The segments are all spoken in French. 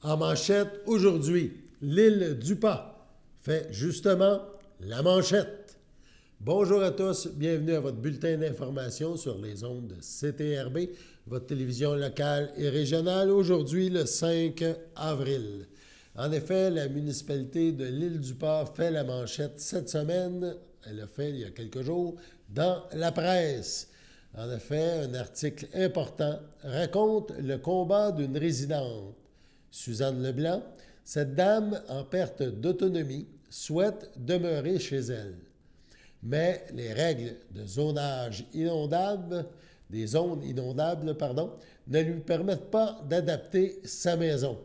En manchette aujourd'hui, l'île du Pas fait justement la manchette. Bonjour à tous, bienvenue à votre bulletin d'information sur les ondes de CTRB, votre télévision locale et régionale, aujourd'hui le 5 avril. En effet, la municipalité de l'île du Pas fait la manchette cette semaine, elle l'a fait il y a quelques jours, dans la presse. En effet, un article important raconte le combat d'une résidente. Suzanne Leblanc, cette dame en perte d'autonomie souhaite demeurer chez elle. Mais les règles de zonage inondable, des zones inondables, ne lui permettent pas d'adapter sa maison.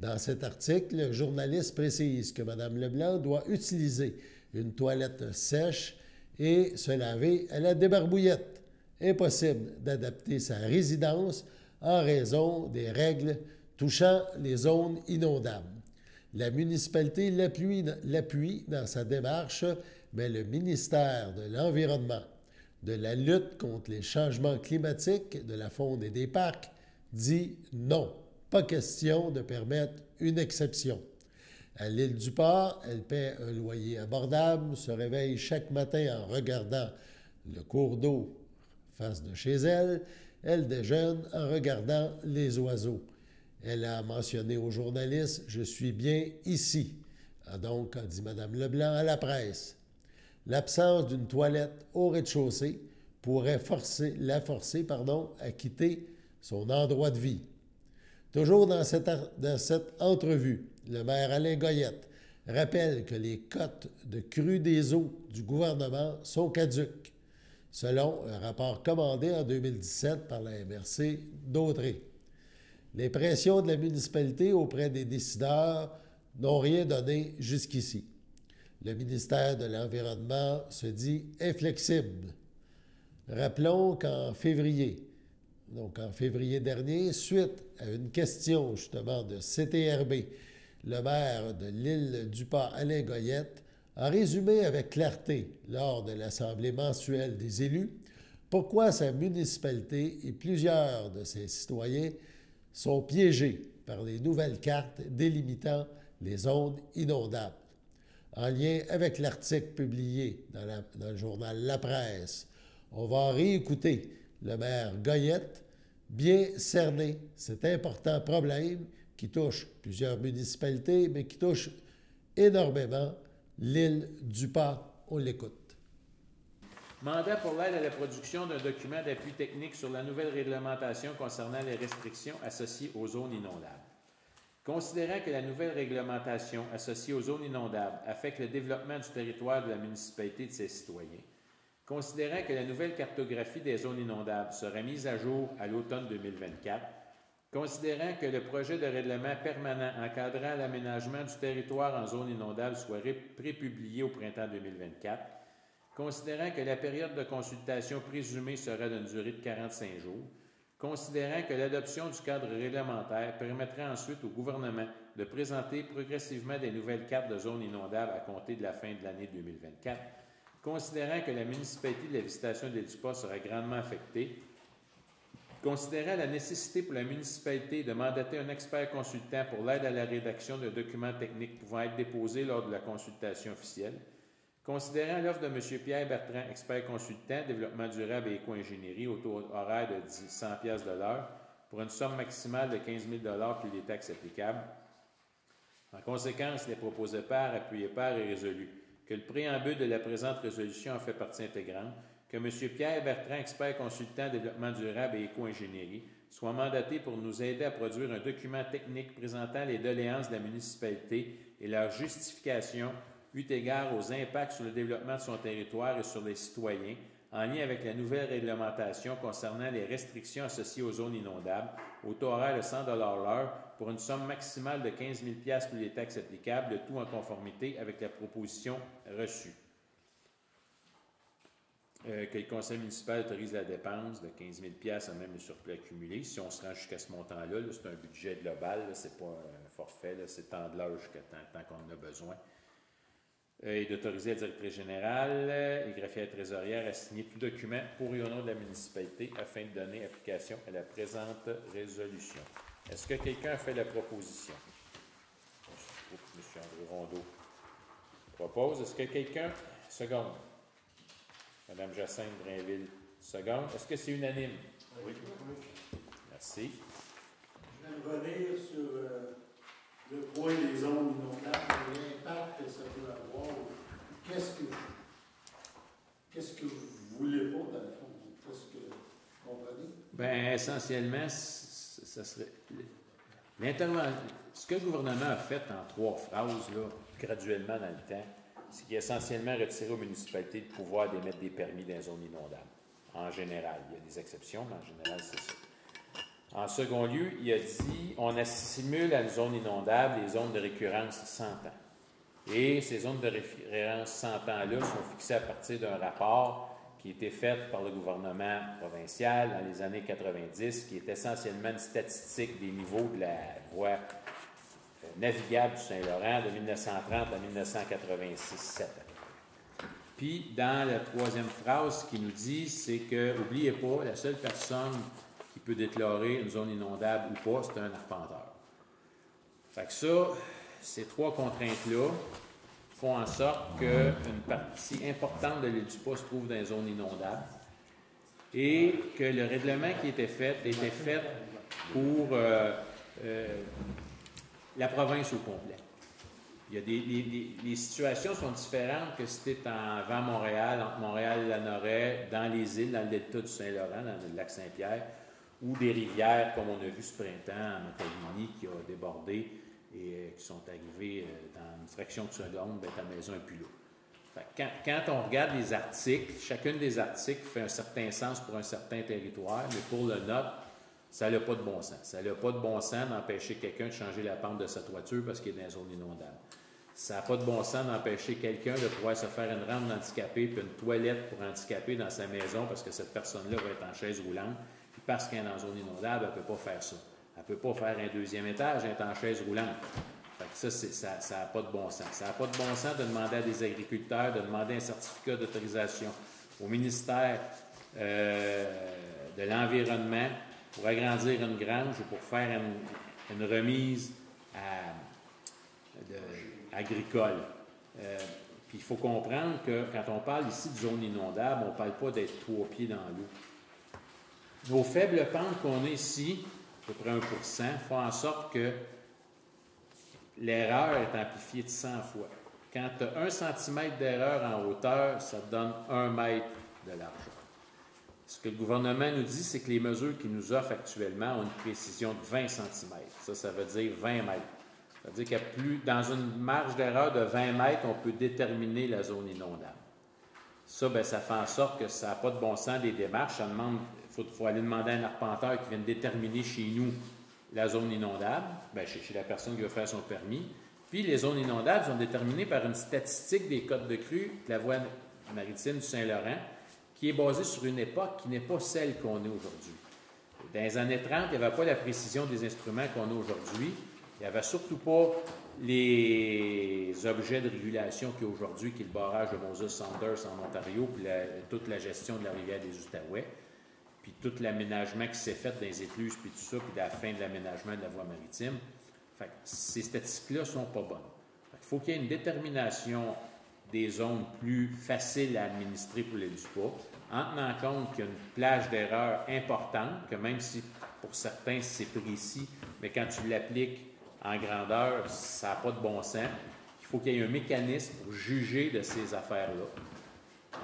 Dans cet article, le journaliste précise que Mme Leblanc doit utiliser une toilette sèche et se laver à la débarbouillette. Impossible d'adapter sa résidence en raison des règles touchant les zones inondables. La municipalité l'appuie dans sa démarche, mais le ministère de l'Environnement, de la lutte contre les changements climatiques, de la faune et des parcs dit non. Pas question de permettre une exception. À l'île du Pas, elle paie un loyer abordable, se réveille chaque matin en regardant le cours d'eau face de chez elle. Elle déjeune en regardant les oiseaux. Elle a mentionné aux journalistes « Je suis bien ici », a dit Mme Leblanc à la presse. L'absence d'une toilette au rez-de-chaussée pourrait la forcer à quitter son endroit de vie. Toujours dans cette entrevue, le maire Alain Goyette rappelle que les cotes de crue des eaux du gouvernement sont caduques, selon un rapport commandé en 2017 par la MRC d'Autrey. Les pressions de la municipalité auprès des décideurs n'ont rien donné jusqu'ici. Le ministère de l'Environnement se dit inflexible. Rappelons qu'en février, dernier, suite à une question justement de CTRB, le maire de l'île du Pas, Alain Goyette, a résumé avec clarté lors de l'Assemblée mensuelle des élus pourquoi sa municipalité et plusieurs de ses citoyens sont piégés par les nouvelles cartes délimitant les zones inondables. En lien avec l'article publié dans le journal La Presse, on va réécouter le maire Goyette bien cerner cet important problème qui touche plusieurs municipalités, mais qui touche énormément l'île du Pas. On l'écoute. Mandat pour l'aide à la production d'un document d'appui technique sur la nouvelle réglementation concernant les restrictions associées aux zones inondables. Considérant que la nouvelle réglementation associée aux zones inondables affecte le développement du territoire de la municipalité et de ses citoyens, considérant que la nouvelle cartographie des zones inondables sera mise à jour à l'automne 2024, considérant que le projet de règlement permanent encadrant l'aménagement du territoire en zone inondable soit prépublié au printemps 2024, considérant que la période de consultation présumée sera d'une durée de 45 jours, considérant que l'adoption du cadre réglementaire permettra ensuite au gouvernement de présenter progressivement des nouvelles cartes de zones inondables à compter de la fin de l'année 2024, considérant que la municipalité de la Visitation de l'île du Pas sera grandement affectée, considérant la nécessité pour la municipalité de mandater un expert consultant pour l'aide à la rédaction de documents techniques pouvant être déposés lors de la consultation officielle, considérant l'offre de M. Pierre Bertrand, expert consultant, développement durable et éco-ingénierie au taux horaire de 100 $ de l'heure pour une somme maximale de 15 000 $ plus les taxes applicables. En conséquence, les proposés par, appuyés par et résolus que le préambule de la présente résolution en fait partie intégrante, que M. Pierre Bertrand, expert consultant, développement durable et éco-ingénierie, soit mandaté pour nous aider à produire un document technique présentant les doléances de la municipalité et leur justification eu égard aux impacts sur le développement de son territoire et sur les citoyens, en lien avec la nouvelle réglementation concernant les restrictions associées aux zones inondables, au taux horaire de 100 $ l'heure, pour une somme maximale de 15 000 $ plus les taxes applicables, le tout en conformité avec la proposition reçue. Que le conseil municipal autorise la dépense de 15 000 $ à même le surplus accumulé. Si on se rend jusqu'à ce montant-là, c'est un budget global, ce n'est pas un forfait, c'est temps de l'heure jusqu'à tant qu'on en a besoin. Et d'autoriser la directrice générale et greffière trésorière à signer tout document pour et au nom de la municipalité afin de donner application à la présente résolution. Est-ce que quelqu'un a fait la proposition? André Rondeau propose. Est-ce que quelqu'un... Seconde. Madame Jacinthe Drainville. Seconde. Est-ce que c'est unanime? Oui. Merci. Je vais revenir sur le point des zones inondables et l'impact que ça peut avoir. Qu'est-ce que vous voulez pas, dans le fond? Qu'est-ce que vous comprenez? Bien, essentiellement, ça serait... Ce que le gouvernement a fait en 3 phrases, là, graduellement dans le temps, c'est qu'il a essentiellement retiré aux municipalités le pouvoir d'émettre des permis dans les zones inondables. En général. Il y a des exceptions, mais en général, c'est ça. En second lieu, il a dit on assimile à une zone inondable les zones de récurrence 100 ans. Et ces zones de référence 100 ans-là sont fixées à partir d'un rapport qui a été fait par le gouvernement provincial dans les années 90, qui est essentiellement une statistique des niveaux de la voie navigable du Saint-Laurent de 1930 à 1986-7. Puis, dans la 3e phrase, ce qu'il nous dit, c'est que, n'oubliez pas, la seule personne qui peut déclarer une zone inondable ou pas, c'est un arpenteur. Fait que ça, ces 3 contraintes-là font en sorte qu'une partie importante de l'île du Pas se trouve dans les zones inondables et que le règlement qui était fait pour la province au complet. Il y a les situations sont différentes que si tu es avant Montréal, entre Montréal et Lanoraie, dans les îles, dans le delta du Saint-Laurent, dans le lac Saint-Pierre, ou des rivières, comme on a vu ce printemps en Montagnini, qui a débordé et qui sont arrivés dans une fraction de seconde, ta maison n'est plus là. Quand on regarde les articles, chacun des articles fait un certain sens pour un certain territoire, mais pour le nôtre, ça n'a pas de bon sens. Ça n'a pas de bon sens d'empêcher quelqu'un de changer la pente de sa toiture parce qu'il est dans une zone inondable. Ça n'a pas de bon sens d'empêcher quelqu'un de pouvoir se faire une rampe d'handicapé puis une toilette pour handicapé dans sa maison parce que cette personne-là va être en chaise roulante. Puis parce qu'elle est dans une zone inondable, elle ne peut pas faire ça. Elle ne peut pas faire un 2e étage, elle est en chaise roulante. Fait que ça n'a pas de bon sens. Ça n'a pas de bon sens de demander à des agriculteurs de demander un certificat d'autorisation au ministère de l'Environnement pour agrandir une grange ou pour faire une remise agricole. Puis il faut comprendre que quand on parle ici de zone inondable, on ne parle pas d'être 3 pieds dans l'eau. Nos faibles pentes qu'on a ici, à peu près 1%, font en sorte que l'erreur est amplifiée de 100 fois. Quand tu as 1 cm d'erreur en hauteur, ça te donne 1 mètre de largeur. Ce que le gouvernement nous dit, c'est que les mesures qu'il nous offre actuellement ont une précision de 20 cm. Ça veut dire 20 mètres. Ça veut dire dans une marge d'erreur de 20 mètres, on peut déterminer la zone inondable. Ça fait en sorte que ça n'a pas de bon sens des démarches. Ça demande, faut aller demander à un arpenteur qui vienne déterminer chez nous la zone inondable, chez la personne qui va faire son permis. Puis les zones inondables sont déterminées par une statistique des codes de crue de la voie maritime du Saint-Laurent, qui est basée sur une époque qui n'est pas celle qu'on a aujourd'hui. Dans les années 30, il n'y avait pas la précision des instruments qu'on a aujourd'hui. Il n'y avait surtout pas les objets de régulation qu'il y a aujourd'hui, qui est le barrage de Moses Saunders en Ontario, puis toute la gestion de la rivière des Outaouais, puis tout l'aménagement qui s'est fait dans les écluses, puis tout ça, puis la fin de l'aménagement de la voie maritime. Fait que ces statistiques-là ne sont pas bonnes. Il faut qu'il y ait une détermination des zones plus faciles à administrer pour l'île du Pas, en tenant compte qu'il y a une plage d'erreur importante, que même si pour certains c'est précis, mais quand tu l'appliques en grandeur, ça n'a pas de bon sens. Il faut qu'il y ait un mécanisme pour juger de ces affaires-là.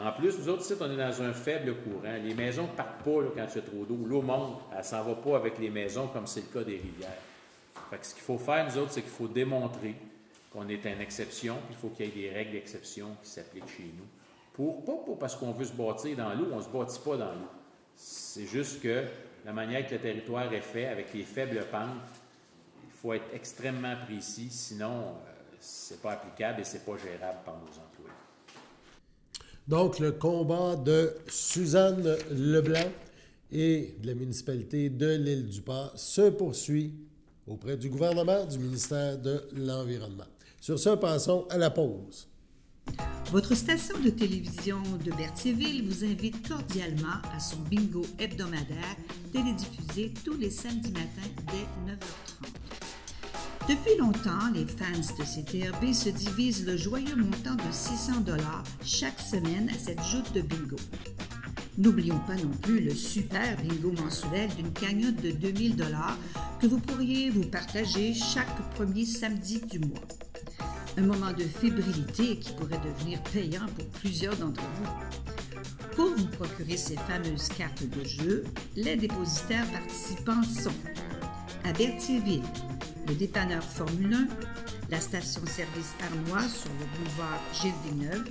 En plus, nous autres, ici, on est dans un faible courant. Les maisons ne partent pas là, quand il y a trop d'eau. L'eau monte, elle ne s'en va pas avec les maisons comme c'est le cas des rivières. Fait que ce qu'il faut faire, nous autres, c'est qu'il faut démontrer qu'on est une exception, puis il faut qu'il y ait des règles d'exception qui s'appliquent chez nous. Pas parce qu'on veut se bâtir dans l'eau, on ne se bâtit pas dans l'eau. C'est juste que la manière que le territoire est fait, avec les faibles pentes, il faut être extrêmement précis, sinon c'est pas applicable et c'est pas gérable par nos employés. Donc, le combat de Suzanne Leblanc et de la municipalité de l'Île-du-Pas se poursuit auprès du gouvernement, du ministère de l'Environnement. Sur ce, passons à la pause. Votre station de télévision de Berthierville vous invite cordialement à son bingo hebdomadaire télédiffusé tous les samedis matins dès 9h30. Depuis longtemps, les fans de CTRB se divisent le joyeux montant de 600 $ chaque semaine à cette joute de bingo. N'oublions pas non plus le super bingo mensuel d'une cagnotte de 2000 $ que vous pourriez vous partager chaque premier samedi du mois. Un moment de fébrilité qui pourrait devenir payant pour plusieurs d'entre vous. Pour vous procurer ces fameuses cartes de jeu, les dépositaires participants sont à Berthierville, le dépanneur Formule 1, la station-service Arnois sur le boulevard Gilles-Villeneuve,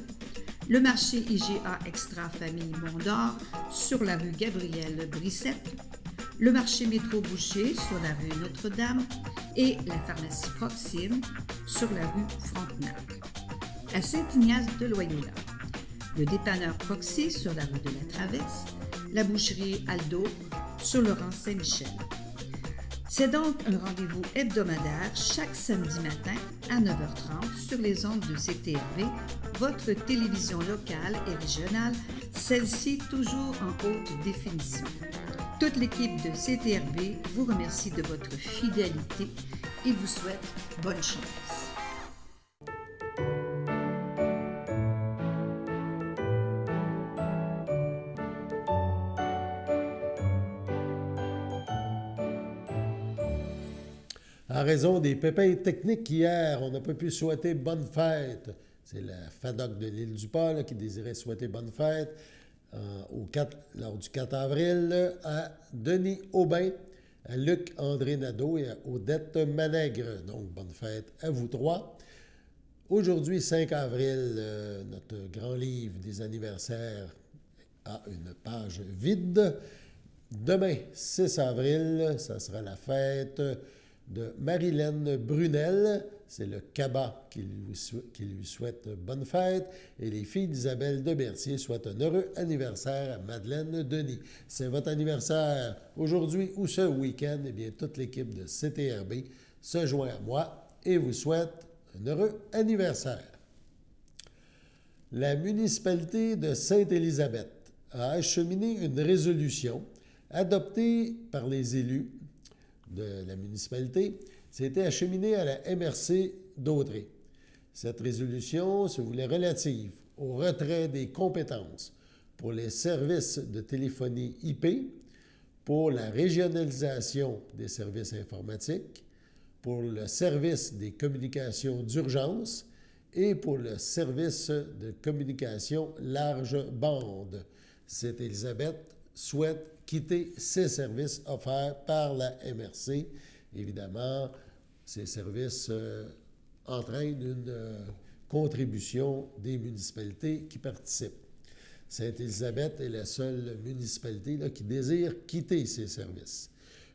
le marché IGA Extra Famille Mont-d'Or sur la rue Gabrielle-Brissette, le marché Métro Boucher sur la rue Notre-Dame et la pharmacie Proxime sur la rue Frontenac. À Saint-Ignace de Loyola, le dépanneur Proxy sur la rue de la Traverse, la boucherie Aldo sur le rang Saint-Michel. C'est donc un rendez-vous hebdomadaire chaque samedi matin à 9h30 sur les ondes de CTRB, votre télévision locale et régionale, celle-ci toujours en haute définition. Toute l'équipe de CTRB vous remercie de votre fidélité et vous souhaite bonne chance. En raison des pépins techniques hier, on n'a pas pu souhaiter bonne fête. C'est la FADOC de l'Île-du-Pas qui désirait souhaiter bonne fête lors du 4 avril à Denis Aubin, à Luc-André Nadeau et à Odette Manègre. Donc, bonne fête à vous trois. Aujourd'hui, 5 avril, notre grand livre des anniversaires a une page vide. Demain, 6 avril, ça sera la fête de Marilène Brunel. C'est le CABA qui lui souhaite bonne fête. Et les filles d'Isabelle de Berthier souhaitent un heureux anniversaire à Madeleine Denis. C'est votre anniversaire aujourd'hui ou ce week-end, eh bien, toute l'équipe de CTRB se joint à moi et vous souhaite un heureux anniversaire. La municipalité de Sainte-Élisabeth a acheminé une résolution adoptée par les élus de la municipalité. C'était acheminé à la MRC d'Autrey. Cette résolution se voulait relative au retrait des compétences pour les services de téléphonie IP, pour la régionalisation des services informatiques, pour le service des communications d'urgence et pour le service de communication large bande. Sainte-Élisabeth souhaite quitter ces services offerts par la MRC. Évidemment, ces services entraînent une contribution des municipalités qui participent. Sainte-Élisabeth est la seule municipalité qui désire quitter ces services.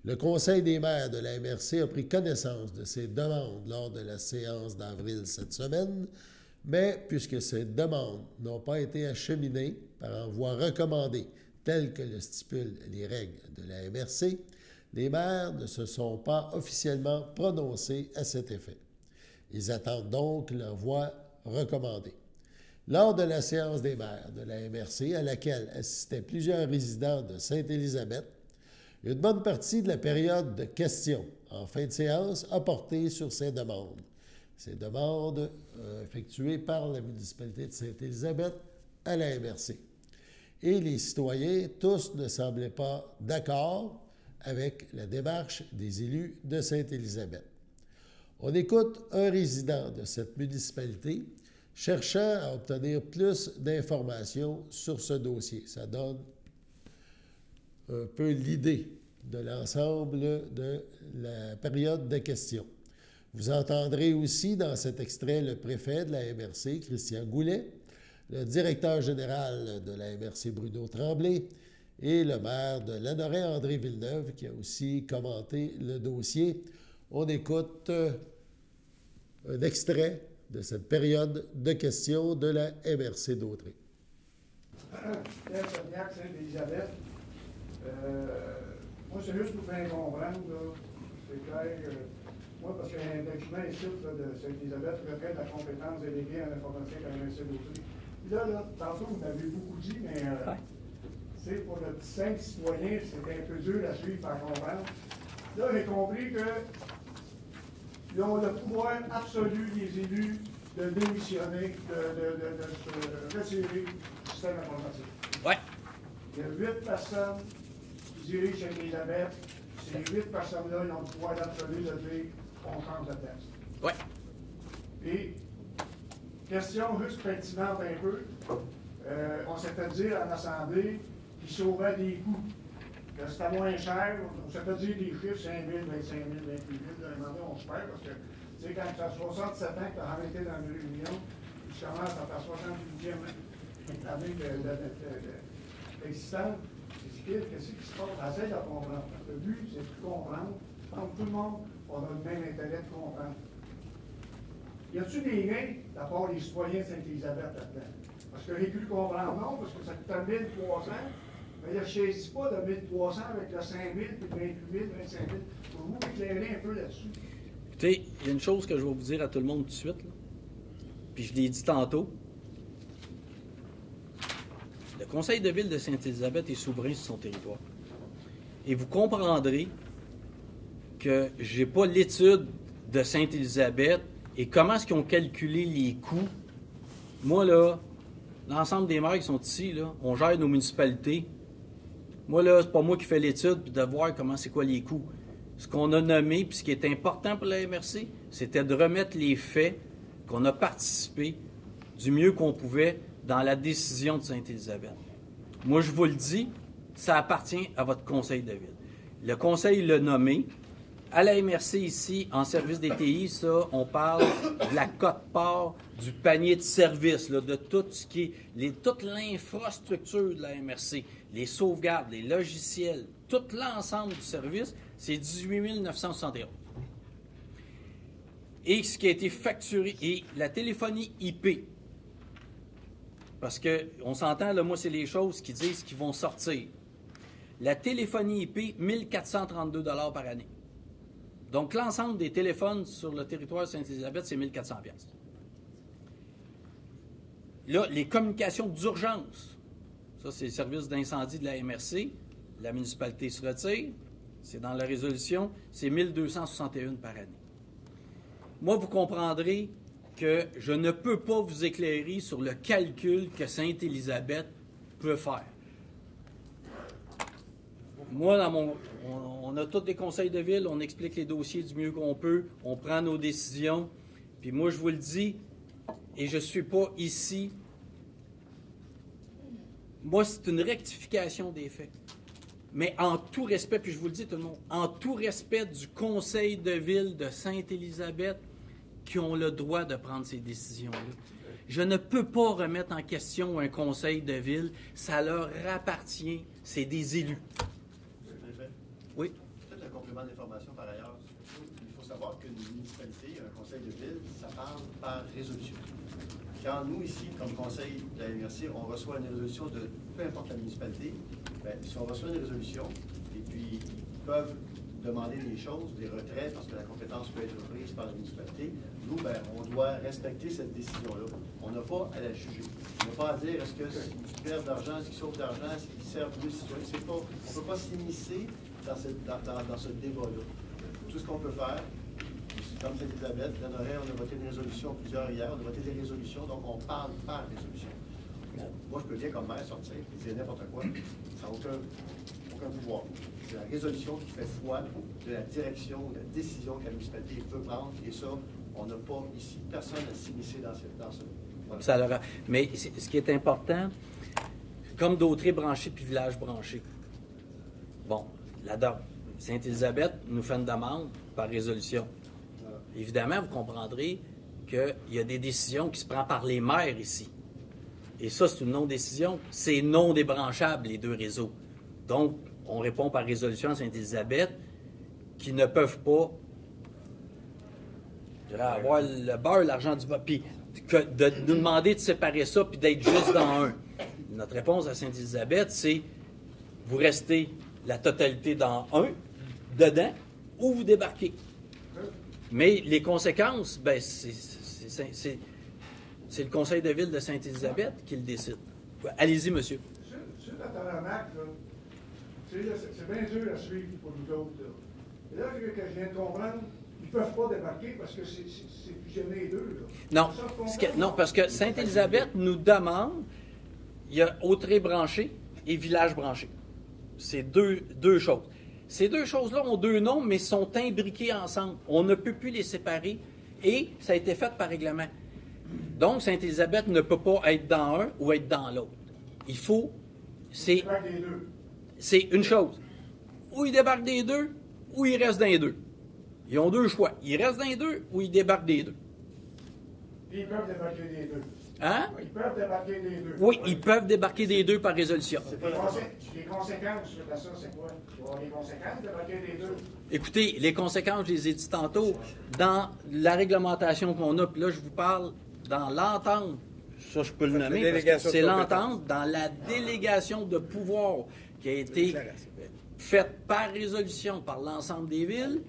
Le Conseil des maires de la MRC a pris connaissance de ces demandes lors de la séance d'avril cette semaine, mais puisque ces demandes n'ont pas été acheminées par envoi recommandé tel que le stipulent les règles de la MRC, les maires ne se sont pas officiellement prononcés à cet effet. Ils attendent donc l'envoi recommandé. Lors de la séance des maires de la MRC, à laquelle assistaient plusieurs résidents de Sainte-Élisabeth, une bonne partie de la période de questions en fin de séance a porté sur ces demandes. Ces demandes effectuées par la municipalité de Sainte-Élisabeth à la MRC. Et les citoyens, tous ne semblaient pas d'accord avec la démarche des élus de Sainte-Élisabeth. On écoute un résident de cette municipalité cherchant à obtenir plus d'informations sur ce dossier. Ça donne un peu l'idée de l'ensemble de la période de questions. Vous entendrez aussi dans cet extrait le préfet de la MRC, Christian Goulet, le directeur général de la MRC, Bruno Tremblay, et le maire de Lanoraie, André Villeneuve, qui a aussi commenté le dossier. On écoute un extrait de cette période de questions de la MRC d'Autrey. Pierre Sognac, Sainte-Élisabeth. Moi, c'est juste pour bien comprendre, c'est clair. Moi, parce qu'il y a un document ici de Sainte-Élisabeth, retrait de la compétence déléguée en informatique à la MRC d'Autrey. Puis là, tantôt, vous m'avez beaucoup dit, mais c'est pour le petit simple citoyen, c'était un peu dur à suivre, à comprendre. Là, j'ai compris que ils ont le pouvoir absolu, les élus, de démissionner, de se retirer du système informatique. Oui. Il y a 8 personnes qui dirigent Sainte-Élisabeth. Ces 8 personnes-là, ils ont le pouvoir absolu de dire on change de place. Oui. Et, question juste pertinente un peu, on s'est fait dire en Assemblée qu'ils sauvaient des coûts, que c'était moins cher. On s'est fait dire des chiffres, 5 000, 25 000, 28 000. À un moment donné, on se perd parce que, tu sais, quand tu as 67 ans que tu as arrêté dans une réunion, tu commences à ta 68e année d'existence, qu'est-ce qui se passe? Essaye de comprendre. Le but, c'est de comprendre. Je pense que tout le monde a le même intérêt de comprendre. Y a-t-il des gains de la part des citoyens de Sainte-Élisabeth là-dedans? Parce que j'ai pu le comprendre, non, parce que ça coûte 1 300, mais il ne saisit pas de 1 300 avec le 5 000, puis le 28 000, 25 000. Pour vous éclairer un peu là-dessus. Écoutez, il y a une chose que je vais vous dire à tout le monde tout de suite, là. Puis je l'ai dit tantôt. Le conseil de ville de Sainte-Élisabeth est souverain sur son territoire. Et vous comprendrez que je n'ai pas l'étude de Sainte-Élisabeth et comment est-ce qu'ils ont calculé les coûts. Moi, là, l'ensemble des maires qui sont ici, là, on gère nos municipalités. Moi, là, c'est pas moi qui fais l'étude puis de voir comment c'est quoi les coûts. Ce qu'on a nommé, puis ce qui est important pour la MRC, c'était de remettre les faits qu'on a participé du mieux qu'on pouvait dans la décision de Sainte-Élisabeth. Moi, je vous le dis, ça appartient à votre conseil de ville. Le conseil l'a nommé. À la MRC ici, en service des TI, ça, on parle de la quote-part du panier de services, là, de tout ce qui est toute l'infrastructure de la MRC, les sauvegardes, les logiciels, tout l'ensemble du service, c'est 18 971. Et ce qui a été facturé, et la téléphonie IP, parce qu'on s'entend, là, moi, c'est les choses qui disent qu'ils vont sortir. La téléphonie IP, 1 432 $ par année. Donc, l'ensemble des téléphones sur le territoire de Sainte-Élisabeth, c'est 1 400 $. Là, les communications d'urgence, ça, c'est le service d'incendie de la MRC. La municipalité se retire. C'est dans la résolution. C'est 1 261 par année. Moi, vous comprendrez que je ne peux pas vous éclairer sur le calcul que Sainte-Élisabeth peut faire. Moi, on a tous des conseils de ville, on explique les dossiers du mieux qu'on peut, on prend nos décisions. Puis moi, je vous le dis, et je ne suis pas ici. Moi, c'est une rectification des faits. Mais en tout respect, puis je vous le dis tout le monde, en tout respect du conseil de ville de Sainte-Élisabeth, qui ont le droit de prendre ces décisions-là. Je ne peux pas remettre en question un conseil de ville. Ça leur appartient. C'est des élus. Monsieur le préfet? Oui. Peut-être un complément d'information par ailleurs. Il faut savoir qu'une municipalité, un conseil de ville, ça parle par résolution. Quand nous, ici, comme conseil de la MRC, on reçoit une résolution de peu importe la municipalité, bien, si on reçoit une résolution, et puis ils peuvent demander des choses, des retraits, parce que la compétence peut être prise par la municipalité, nous, bien, on doit respecter cette décision-là. On n'a pas à la juger. On n'a pas à dire est-ce qu'ils perdent d'argent, est-ce qu'ils sauvent d'argent, est-ce qu'ils servent plus les citoyens. On ne peut pas s'immiscer dans ce débat-là. Tout ce qu'on peut faire, comme Sainte-Élisabeth, on a voté une résolution plusieurs hier, on a voté des résolutions, donc on parle par résolution. Moi, je peux bien, comme maire, sortir et dire n'importe quoi. Ça n'a aucun pouvoir. C'est la résolution qui fait foi de la direction, de la décision que la municipalité peut prendre. Et ça, on n'a pas ici personne à s'immiscer dans ce. Voilà. Ça leur a... Mais ce qui est important, comme d'autres branchés puis villages branchés. Bon, là-dedans, Sainte-Élisabeth nous fait une demande par résolution. Voilà. Évidemment, vous comprendrez qu'il y a des décisions qui se prennent par les maires ici. Et ça, c'est une non-décision. C'est non débranchable, les deux réseaux. Donc, on répond par résolution à Sainte-Élisabeth qui ne peuvent pas avoir le beurre, l'argent du bas. Puis de nous demander de séparer ça puis d'être juste dans un. Notre réponse à Sainte-Élisabeth, c'est vous restez la totalité dans un, dedans, ou vous débarquez. Mais les conséquences, ben, c'est le conseil de ville de Sainte-Élisabeth qui le décide. Allez-y, monsieur. Sur la tabarnak, là, c'est bien dur à suivre pour nous autres. Là. Et là, ce que je viens de comprendre, ils ne peuvent pas débarquer parce que c'est fusionné les deux. Non, non, parce que Sainte-Élisabeth nous demande, il y a Autrey branché et Village branché. C'est deux choses. Ces deux choses-là ont deux noms, mais sont imbriquées ensemble. On ne peut plus les séparer et ça a été fait par règlement. Donc, Sainte-Élisabeth ne peut pas être dans un ou être dans l'autre. Il faut... C'est une chose. Ou ils débarquent des deux, ou ils restent dans les deux. Ils ont deux choix. Ils restent dans les deux, ou ils débarquent des deux. Ils peuvent débarquer des deux. Hein? Ils peuvent débarquer des deux. Oui, ils peuvent débarquer des deux par résolution. Les conséquences de ça, c'est quoi? Il va y avoir les conséquences de débarquer des deux. Écoutez, les conséquences, je les ai dit tantôt, dans la réglementation qu'on a, puis là, je vous parle dans l'entente, ça, je peux le nommer, parce que c'est l'entente dans la délégation de pouvoir qui a été faite par résolution par l'ensemble des villes.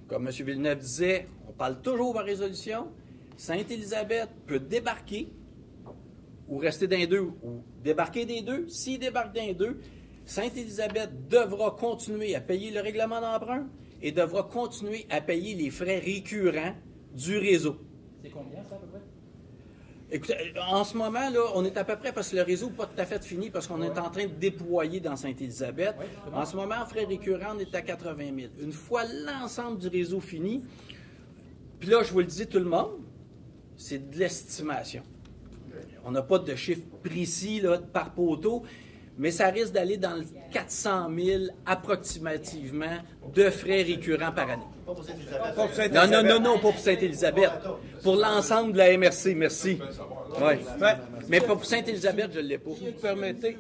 Comme M. Villeneuve disait, on parle toujours par résolution. Sainte-Élisabeth peut débarquer ou rester dans les deux, ou débarquer des deux. S'il débarque dans les deux, Sainte-Élisabeth devra continuer à payer le règlement d'emprunt et devra continuer à payer les frais récurrents du réseau. C'est combien, ça, à peu près? Écoutez, en ce moment, là, on est à peu près, parce que le réseau n'est pas tout à fait fini, parce qu'on est en train de déployer dans Sainte-Élisabeth. En ce moment, en frais récurrents, on est à 80 000. Une fois l'ensemble du réseau fini, puis là, je vous le dis tout le monde, c'est de l'estimation. On n'a pas de chiffre précis là, par poteau, mais ça risque d'aller dans le 400 000 approximativement de frais récurrents par année. Pas pour Sainte-Élisabeth. Non, pas pour Sainte-Élisabeth. Pour l'ensemble de la MRC, merci. Ouais. Mais pas pour Sainte-Élisabeth, je ne l'ai pas. Si vous permettez.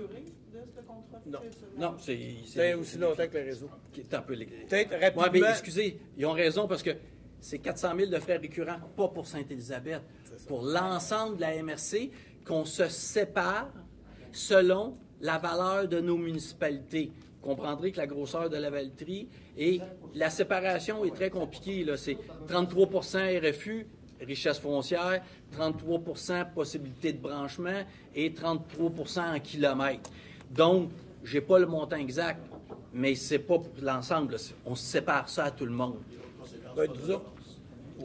Non, c'est aussi longtemps que le réseau. C'est un peu Peut-être rapidement. Ouais, mais excusez, ils ont raison parce que c'est 400 000 de frais récurrents, pas pour Sainte-Élisabeth. Pour l'ensemble de la MRC, qu'on se sépare selon la valeur de nos municipalités. Vous comprendrez que la grosseur de la Valtrie et la séparation est très compliquée. Là. C'est 33 RFU, richesse foncière, 33 possibilité de branchement et 33 en kilomètres. Donc, je n'ai pas le montant exact, mais c'est pas pour l'ensemble. Là. On se sépare ça à tout le monde. Ben, disons.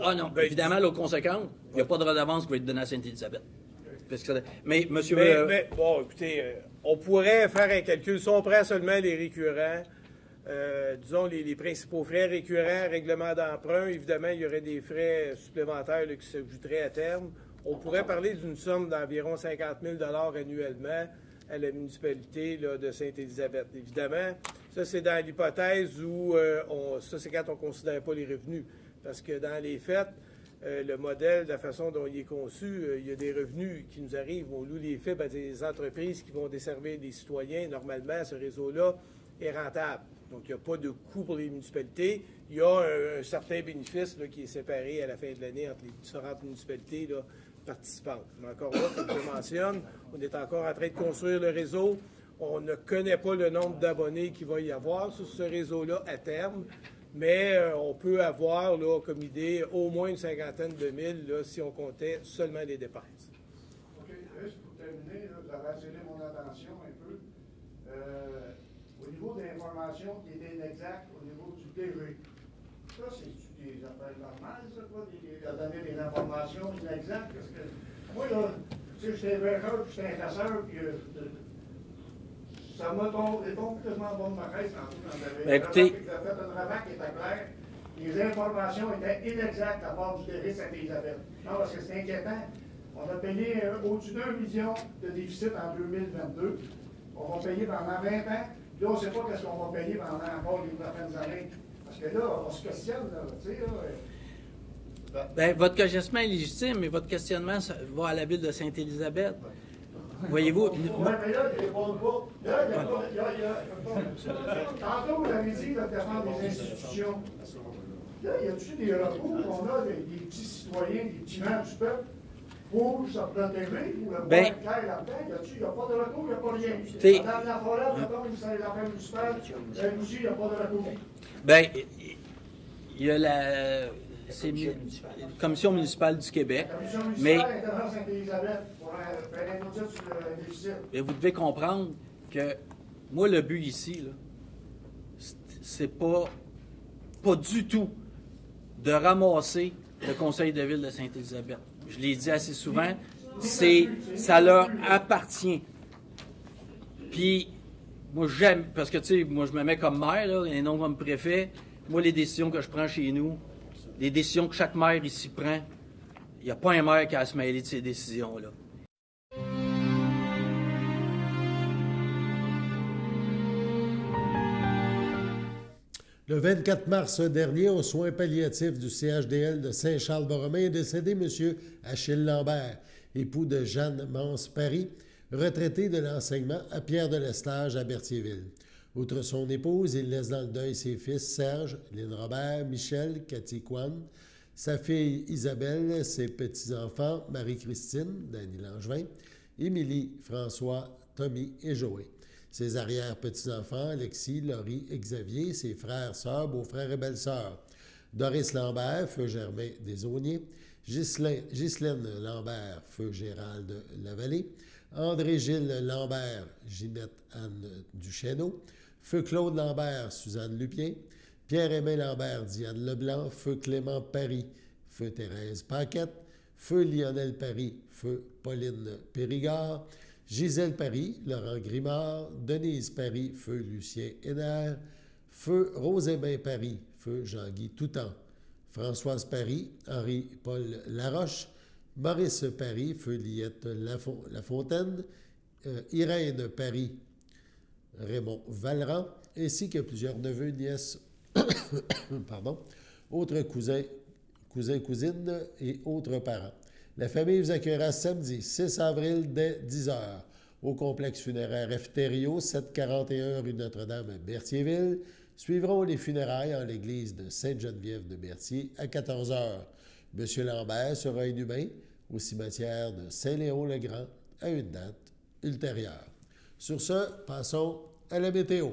Ah non, évidemment, l'autre conséquence, il n'y a pas de redevance qui va être donnée à Sainte-Élisabeth. Mais, monsieur... Mais, bon, écoutez, on pourrait faire un calcul. Si on prend seulement les récurrents, disons les principaux frais récurrents, règlement d'emprunt, évidemment, il y aurait des frais supplémentaires là, qui s'ajouteraient à terme. On pourrait parler d'une somme d'environ 50 000 annuellement à la municipalité là, de Sainte-Élisabeth. Évidemment, ça, c'est dans l'hypothèse où ça, c'est quand on ne considère pas les revenus. Parce que dans les faits, le modèle, de la façon dont il est conçu, il y a des revenus qui nous arrivent. On loue les faibles à des entreprises qui vont desservir des citoyens. Normalement, ce réseau-là est rentable. Donc, il n'y a pas de coût pour les municipalités. Il y a un certain bénéfice là, qui est séparé à la fin de l'année entre les différentes municipalités là, participantes. Mais encore là, comme je le mentionne, on est encore en train de construire le réseau. On ne connaît pas le nombre d'abonnés qu'il va y avoir sur ce réseau-là à terme. Mais on peut avoir là, comme idée au moins une cinquantaine de mille là, si on comptait seulement les dépenses. OK. Juste pour terminer, là, vous avez attiré mon attention un peu. Au niveau de l'information qui est inexacte au niveau du TV. Ça, c'est des affaires normales, ça, quoi, de donner des informations inexactes? Parce que moi, là, tu sais, j'étais un verreur, puis j'étais un chasseur, puis ça m'a tombé quasiment en bas de ma caisse en tout. Écoutez, vous avez fait une remarque qui était claire. Les informations étaient inexactes à part du TV Sainte-Élisabeth. Non, parce que c'est inquiétant. On a payé au-dessus d'1 million de déficit en 2022. On va payer pendant 20 ans. Là, on ne sait pas qu'est-ce qu'on va payer pendant encore les prochaines années. Parce que là, on se questionne, là, tu sais, là. Ben, votre questionnement est légitime, mais votre questionnement va à la ville de Sainte-Élisabeth. Voyez-vous? Oui, mais là, il répond pas. Là, il y a tantôt, vous avez dit, le défense des institutions. Là, y a-t-il des recours qu'on a des petits citoyens, des petits membres du peuple, pour se protéger, ou le ben, clair là-dedans? Il n'y a pas de recours, il n'y a pas rien. Dans la forêt, mettons, les affaires municipales, aussi, il n'y a pas de recours. Bien, il y a la Commission municipale du Québec. La Commission mais municipale est devant Sainte-Élisabeth pour faire un audit sur le déficit. Mais vous devez comprendre que moi, le but ici, là, c'est pas du tout de ramasser le conseil de ville de Sainte-Élisabeth. Je l'ai dit assez souvent, ça leur appartient. Puis, moi, j'aime, parce que, tu sais, moi, je me mets comme maire, là, et non comme préfet. Moi, les décisions que je prends chez nous, les décisions que chaque maire ici prend, il n'y a pas un maire qui a à se mêler de ces décisions-là. Le 24 mars dernier, aux soins palliatifs du CHDL de Saint-Charles-Borromée, est décédé M. Achille Lambert, époux de Jeanne Mance-Paris, retraité de l'enseignement à Pierre-de-l'Estage à Berthierville. Outre son épouse, il laisse dans le deuil ses fils Serge, Lynn Robert, Michel, Cathy Kwan, sa fille Isabelle, ses petits-enfants Marie-Christine, Dany Langevin, Émilie, François, Tommy et Joël. Ses arrière-petits-enfants, Alexis, Laurie et Xavier, ses frères, sœurs, beaux-frères et belles-sœurs. Doris Lambert, feu Germain Desaulniers, Ghislaine Lambert, feu Gérald Lavallée, André-Gilles Lambert, Ginette Anne Duchesneau, feu Claude Lambert, Suzanne Lupien, Pierre-Aimé Lambert, Diane Leblanc, feu Clément Paris, feu Thérèse Paquette, feu Lionel Paris, feu Pauline Périgard, Gisèle Paris, Laurent Grimard, Denise Paris, feu Lucien Hénard, feu Rosébain Paris, feu Jean-Guy Toutan, Françoise Paris, Henri-Paul Laroche, Maurice Paris, feu Liette Lafontaine, Irène Paris, Raymond Valran, ainsi que plusieurs neveux, nièces, autres cousins, cousines et autres parents. La famille vous accueillera samedi 6 avril dès 10h au complexe funéraire Efterio, 741 rue Notre-Dame à Berthierville. Suivront les funérailles en l'église de Sainte-Geneviève de Berthier à 14h. M. Lambert sera inhumé au cimetière de Saint-Léon-le-Grand à une date ultérieure. Sur ce, passons à la météo.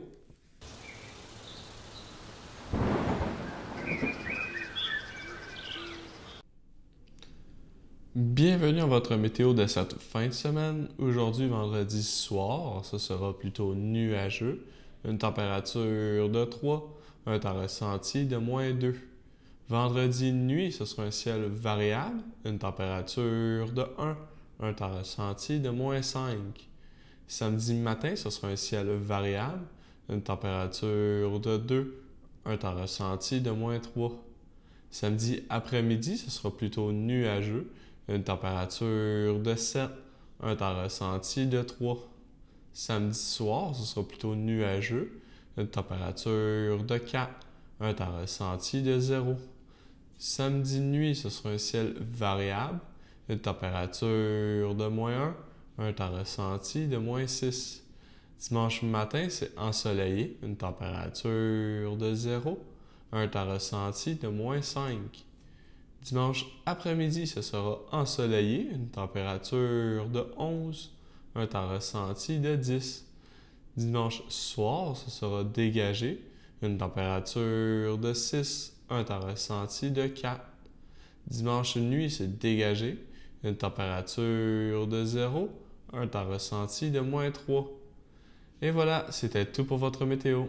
Bienvenue à votre météo de cette fin de semaine. Aujourd'hui, vendredi soir, ce sera plutôt nuageux. Une température de 3, un temps ressenti de -2. Vendredi nuit, ce sera un ciel variable, une température de 1, un temps ressenti de -5. Samedi matin, ce sera un ciel variable, une température de 2, un temps ressenti de -3. Samedi après-midi, ce sera plutôt nuageux, une température de 7, un temps ressenti de 3. Samedi soir, ce sera plutôt nuageux, une température de 4, un temps ressenti de 0. Samedi nuit, ce sera un ciel variable, une température de -1, un temps ressenti de -6. Dimanche matin, c'est ensoleillé, une température de 0, un temps ressenti de -5. Dimanche après-midi, ce sera ensoleillé, une température de 11, un temps ressenti de 10. Dimanche soir, ce sera dégagé, une température de 6, un temps ressenti de 4. Dimanche nuit, c'est dégagé, une température de 0, un temps ressenti de -3. Et voilà, c'était tout pour votre météo.